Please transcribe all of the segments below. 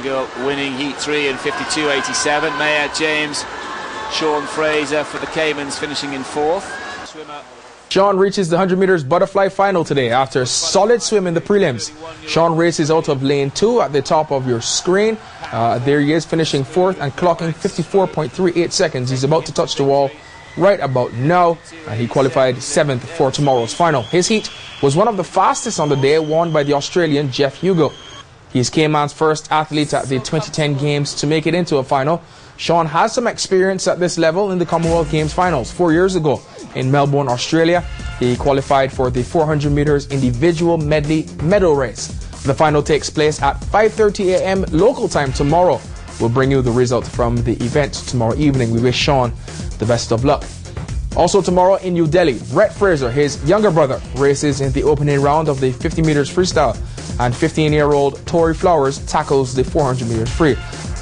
Hugo winning Heat 3 in 52.87. Maya James, Shaune Fraser for the Caymans finishing in 4th. Swimmer Shaune reaches the 100 meters butterfly final today after a solid swim in the prelims. Shaune races out of lane 2 at the top of your screen. There he is, finishing 4th and clocking 54.38 seconds. He's about to touch the wall right about now, and he qualified 7th for tomorrow's final. His heat was one of the fastest on the day, won by the Australian Jeff Hugo. He is Cayman's first athlete at the 2010 Games to make it into a final. Shaune has some experience at this level in the Commonwealth Games finals 4 years ago in Melbourne, Australia. He qualified for the 400 meters individual medley medal race. The final takes place at 5:30 a.m. local time tomorrow. We'll bring you the result from the event tomorrow evening. We wish Shaune the best of luck. Also tomorrow in New Delhi, Brett Fraser, his younger brother, races in the opening round of the 50 meters freestyle, and 15-year-old Tory Flowers tackles the 400 meters free,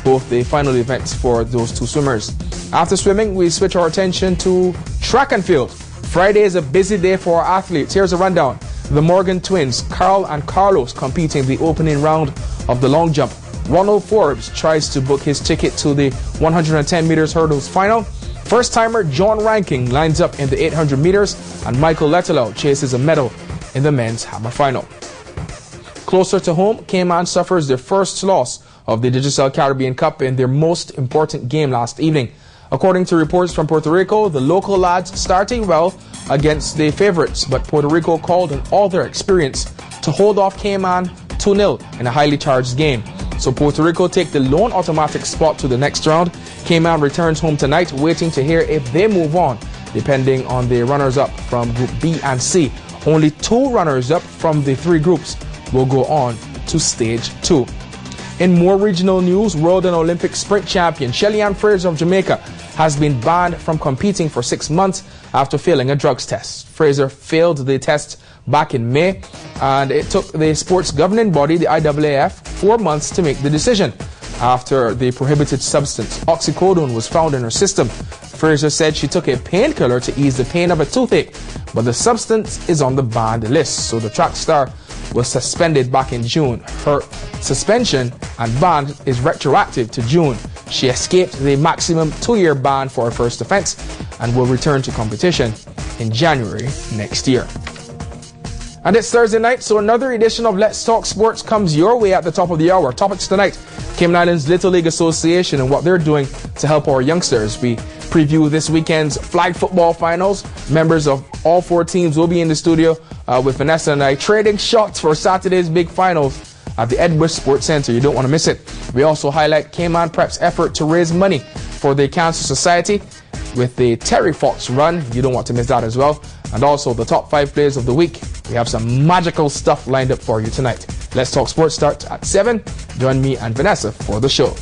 both the final events for those two swimmers. After swimming, we switch our attention to track and field. Friday is a busy day for our athletes. Here's a rundown. The Morgan twins, Carl and Carlos, competing the opening round of the long jump. Ronald Forbes tries to book his ticket to the 110 meters hurdles final. First-timer John Ranking lines up in the 800 meters, and Michael Lettelau chases a medal in the men's hammer final. Closer to home, Cayman suffers their first loss of the Digicel Caribbean Cup in their most important game last evening. According to reports from Puerto Rico, the local lads starting well against the favourites, but Puerto Rico called on all their experience to hold off Cayman 2-0 in a highly charged game. So Puerto Rico take the lone automatic spot to the next round. Cayman returns home tonight, waiting to hear if they move on, depending on the runners-up from Group B and C. Only 2 runners-up from the 3 groups will go on to Stage 2. In more regional news, World and Olympic sprint champion Shaune Fraser of Jamaica has been banned from competing for 6 months after failing a drugs test. Fraser failed the test back in May, and it took the sports governing body, the IAAF, 4 months to make the decision after the prohibited substance oxycodone was found in her system. Fraser said she took a painkiller to ease the pain of a toothache, but the substance is on the banned list, so the track star was suspended back in June. Her suspension and ban is retroactive to June. She escaped the maximum 2-year ban for her first offense and will return to competition in January next year. And it's Thursday night, so another edition of Let's Talk Sports comes your way at the top of the hour. Topics tonight: Cayman Islands Little League Association and what they're doing to help our youngsters. We preview this weekend's flag football finals. Members of all 4 teams will be in the studio with Vanessa and I, trading shots for Saturday's big finals at the Edwards Sports Center. You don't want to miss it. We also highlight Cayman Prep's effort to raise money for the Cancer Society with the Terry Fox run. You don't want to miss that as well. And also the top 5 players of the week. We have some magical stuff lined up for you tonight. Let's Talk Sports starts at 7. Join me and Vanessa for the show.